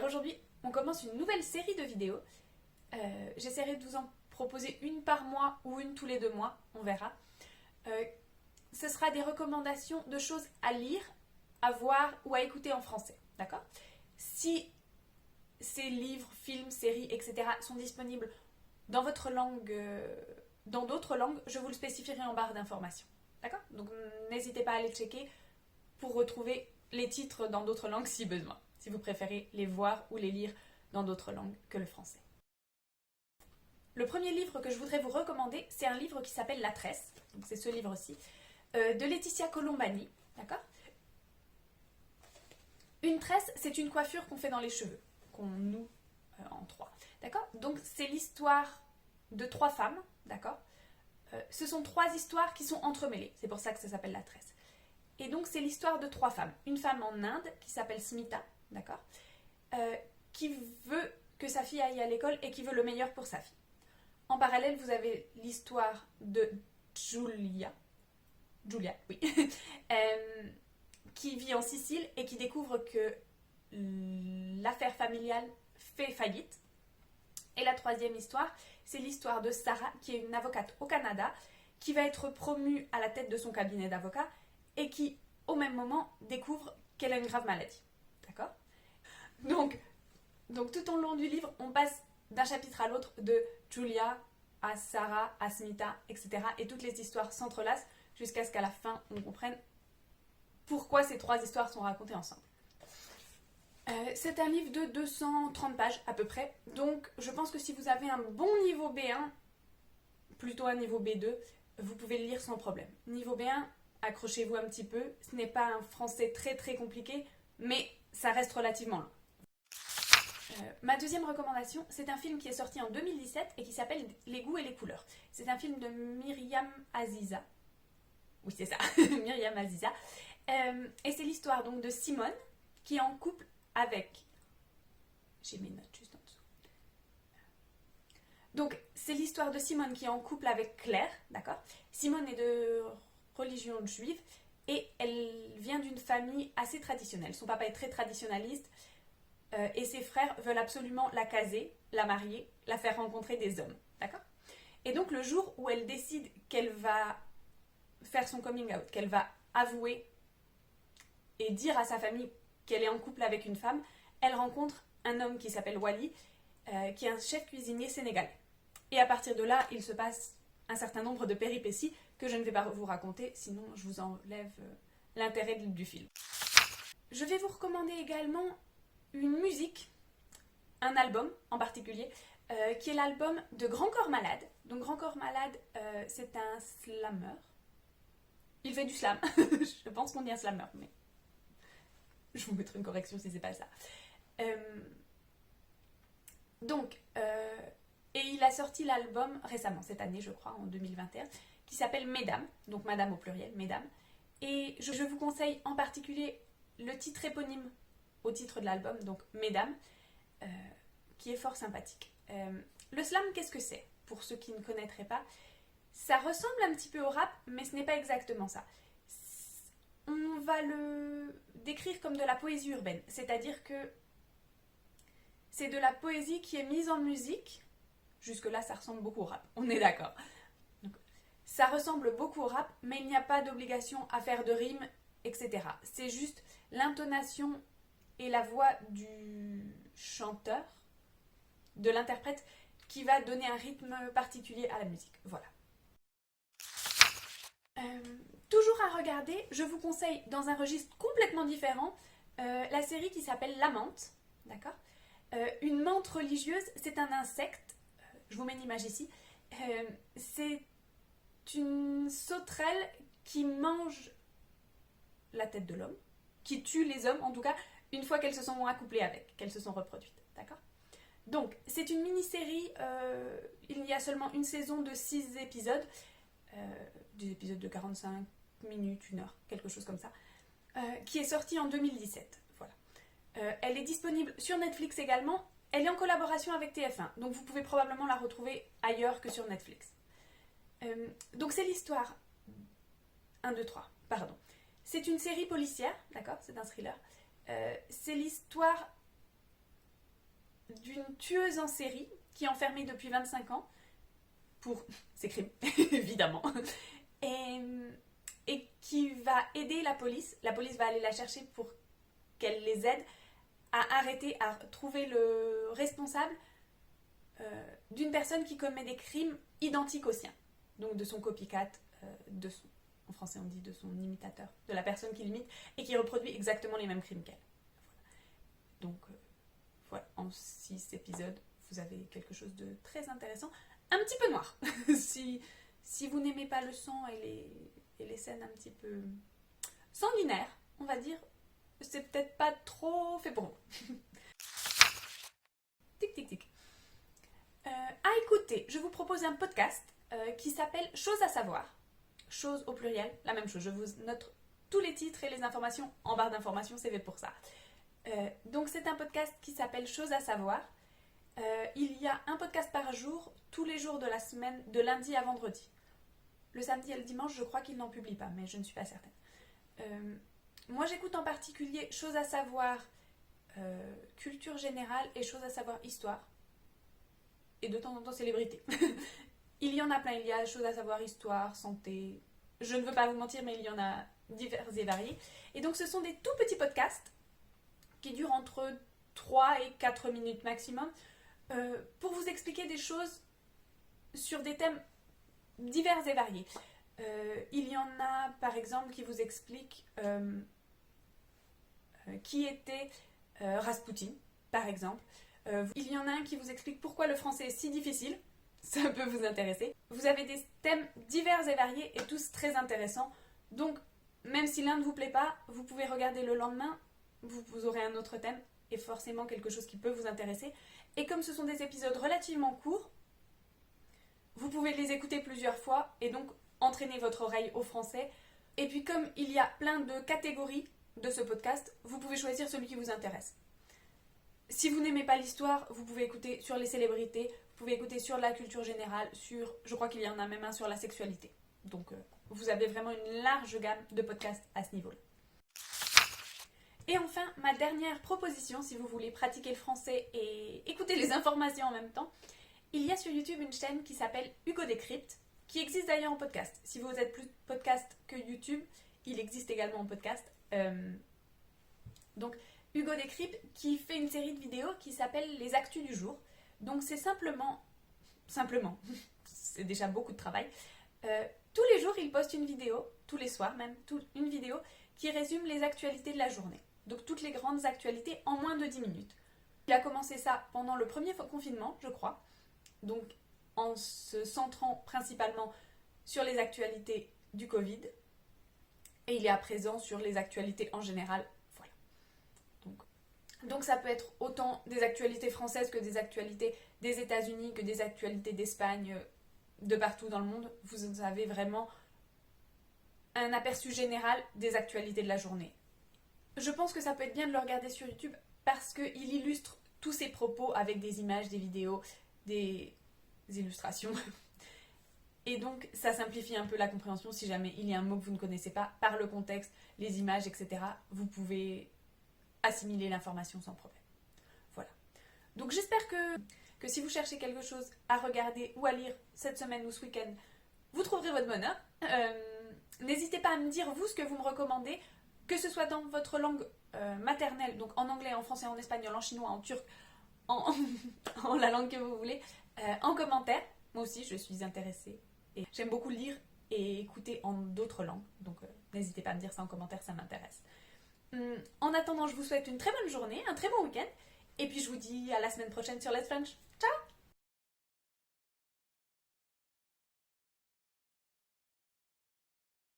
aujourd'hui, on commence une nouvelle série de vidéos. J'essaierai de vous en proposer une par mois ou une tous les 2 mois, on verra. Ce sera des recommandations de choses à lire, à voir ou à écouter en français, d'accord? Si ces livres, films, séries, etc. sont disponibles dans votre langue, dans d'autres langues, je vous le spécifierai en barre d'informations, d'accord? Donc n'hésitez pas à aller checker pour retrouver les titres dans d'autres langues si besoin, si vous préférez les voir ou les lire dans d'autres langues que le français. Le premier livre que je voudrais vous recommander, c'est un livre qui s'appelle La Tresse, donc c'est ce livre-ci, de Laetitia Colombani, d'accord? Une tresse, c'est une coiffure qu'on fait dans les cheveux, qu'on noue en 3, d'accord? Donc c'est l'histoire de 3 femmes, d'accord? Ce sont 3 histoires qui sont entremêlées, c'est pour ça que ça s'appelle La Tresse. Et donc c'est l'histoire de 3 femmes. Une femme en Inde qui s'appelle Smita, d'accord, qui veut que sa fille aille à l'école et qui veut le meilleur pour sa fille. En parallèle, vous avez l'histoire de Julia, oui, qui vit en Sicile et qui découvre que l'affaire familiale fait faillite. Et la troisième histoire, c'est l'histoire de Sarah, qui est une avocate au Canada, qui va être promue à la tête de son cabinet d'avocats et qui, au même moment, découvre qu'elle a une grave maladie. D'accord ? Donc tout au long du livre, on passe d'un chapitre à l'autre, de Julia à Sarah, à Smita, etc. Et toutes les histoires s'entrelacent jusqu'à ce qu'à la fin, on comprenne pourquoi ces 3 histoires sont racontées ensemble. C'est un livre de 230 pages à peu près, donc je pense que si vous avez un bon niveau B1, plutôt un niveau B2, vous pouvez le lire sans problème. Niveau B1, accrochez-vous un petit peu, ce n'est pas un français très très compliqué, mais ça reste relativement long. Ma deuxième recommandation, c'est un film qui est sorti en 2017 et qui s'appelle Les goûts et les couleurs. C'est un film de Myriam Aziza. Oui, c'est ça, Myriam Aziza. Et c'est l'histoire donc de Simone qui est en couple avec... J'ai mes notes juste en dessous. Donc, c'est l'histoire de Simone qui est en couple avec Claire, d'accord? Simone est de religion juive et elle vient d'une famille assez traditionnelle. Son papa est très traditionnaliste et ses frères veulent absolument la caser, la marier, la faire rencontrer des hommes, d'accord? Et donc, le jour où elle décide qu'elle va faire son coming out, qu'elle va avouer et dire à sa famille qu'elle est en couple avec une femme, elle rencontre un homme qui s'appelle Wally, qui est un chef cuisinier sénégalais. Et à partir de là, il se passe un certain nombre de péripéties que je ne vais pas vous raconter, sinon je vous enlève l'intérêt du film. Je vais vous recommander également une musique, un album en particulier, qui est l'album de Grand Corps Malade. Donc Grand Corps Malade, c'est un slammer. Il fait du slam, je pense qu'on dit un slammer, mais je vous mettrai une correction si c'est pas ça. Et il a sorti l'album récemment, cette année je crois, en 2021, qui s'appelle Mesdames, donc Madame au pluriel, Mesdames. Et je vous conseille en particulier le titre éponyme au titre de l'album, donc Mesdames, qui est fort sympathique. Le slam, qu'est-ce que c'est? Pour ceux qui ne connaîtraient pas, ça ressemble un petit peu au rap, mais ce n'est pas exactement ça. On va le décrire comme de la poésie urbaine, c'est-à-dire que c'est de la poésie qui est mise en musique. Jusque-là, ça ressemble beaucoup au rap, on est d'accord. Donc, ça ressemble beaucoup au rap, mais il n'y a pas d'obligation à faire de rimes, etc. C'est juste l'intonation et la voix du chanteur, de l'interprète, qui va donner un rythme particulier à la musique. Voilà. Toujours à regarder, je vous conseille dans un registre complètement différent la série qui s'appelle La Menthe, d'accord? Une menthe religieuse, c'est un insecte, je vous mets une image ici, c'est une sauterelle qui mange la tête de l'homme, qui tue les hommes en tout cas, une fois qu'elles se sont accouplées avec, qu'elles se sont reproduites, d'accord? Donc, c'est une mini-série, il y a seulement une saison de 6 épisodes, des épisodes de 45 minutes, 1 heure, quelque chose comme ça, qui est sortie en 2017. Voilà. Elle est disponible sur Netflix également. Elle est en collaboration avec TF1, donc vous pouvez probablement la retrouver ailleurs que sur Netflix. Donc c'est l'histoire... 1, 2, 3, pardon. C'est une série policière, d'accord? C'est un thriller. C'est l'histoire d'une tueuse en série qui est enfermée depuis 25 ans pour ses crimes, évidemment, et qui va aider la police. La police va aller la chercher pour qu'elle les aide à arrêter, à trouver le responsable d'une personne qui commet des crimes identiques aux siens. Donc de son copycat, en français on dit de son imitateur, de la personne qui l'imite et qui reproduit exactement les mêmes crimes qu'elle. Voilà. Donc voilà, en 6 épisodes, vous avez quelque chose de très intéressant, un petit peu noir. si vous n'aimez pas le sang et les scènes un petit peu sanguinaires, on va dire, c'est peut-être pas trop fait pour vous. Tic tic tic. À écouter, je vous propose un podcast qui s'appelle Choses à savoir. Choses au pluriel, la même chose. Je vous note tous les titres et les informations en barre d'informations, c'est fait pour ça. Donc c'est un podcast qui s'appelle Choses à savoir. Il y a un podcast par jour, tous les jours de la semaine, de lundi à vendredi. Le samedi et le dimanche, je crois qu'ils n'en publient pas, mais je ne suis pas certaine. Moi, j'écoute en particulier Choses à savoir, culture générale et Choses à savoir, histoire. Et de temps en temps, célébrité. Il y en a plein, il y a Choses à savoir, histoire, santé. Je ne veux pas vous mentir, mais il y en a divers et variés. Et donc, ce sont des tout petits podcasts qui durent entre 3 et 4 minutes maximum pour vous expliquer des choses sur des thèmes divers et variés. Il y en a, par exemple, qui vous expliquent qui était Rasputin, par exemple. Il y en a un qui vous explique pourquoi le français est si difficile. Ça peut vous intéresser. Vous avez des thèmes divers et variés et tous très intéressants. Donc, même si l'un ne vous plaît pas, vous pouvez regarder le lendemain, vous aurez un autre thème et forcément quelque chose qui peut vous intéresser. Et comme ce sont des épisodes relativement courts, vous pouvez les écouter plusieurs fois et donc entraîner votre oreille au français. Et puis comme il y a plein de catégories de ce podcast, vous pouvez choisir celui qui vous intéresse. Si vous n'aimez pas l'histoire, vous pouvez écouter sur les célébrités, vous pouvez écouter sur la culture générale, je crois qu'il y en a même un sur la sexualité. Donc vous avez vraiment une large gamme de podcasts à ce niveau-là. Et enfin, ma dernière proposition, si vous voulez pratiquer le français et écouter les informations en même temps, il y a sur YouTube une chaîne qui s'appelle Hugo Décrypte, qui existe d'ailleurs en podcast. Si vous êtes plus podcast que YouTube, il existe également en podcast. Donc, Hugo Décrypte qui fait une série de vidéos qui s'appelle Les Actus du jour. Donc, c'est simplement, c'est déjà beaucoup de travail. Tous les jours, il poste une vidéo, tous les soirs même, une vidéo qui résume les actualités de la journée. Donc, toutes les grandes actualités en moins de 10 minutes. Il a commencé ça pendant le premier confinement, je crois. Donc, en se centrant principalement sur les actualités du Covid. Et il est à présent sur les actualités en général. Voilà. Donc ça peut être autant des actualités françaises que des actualités des États-Unis, que des actualités d'Espagne, de partout dans le monde. Vous avez vraiment un aperçu général des actualités de la journée. Je pense que ça peut être bien de le regarder sur YouTube parce qu'il illustre tous ses propos avec des images, des vidéos, des illustrations. Et donc, ça simplifie un peu la compréhension si jamais il y a un mot que vous ne connaissez pas, par le contexte, les images, etc. Vous pouvez assimiler l'information sans problème. Voilà. Donc, j'espère que si vous cherchez quelque chose à regarder ou à lire cette semaine ou ce week-end, vous trouverez votre bonheur. N'hésitez pas à me dire, vous, ce que vous me recommandez, que ce soit dans votre langue maternelle, donc en anglais, en français, en espagnol, en chinois, en turc, en la langue que vous voulez, en commentaire. Moi aussi, je suis intéressée. Et j'aime beaucoup lire et écouter en d'autres langues. Donc, n'hésitez pas à me dire ça en commentaire, ça m'intéresse. En attendant, je vous souhaite une très bonne journée, un très bon week-end. Et puis, je vous dis à la semaine prochaine sur Let's French.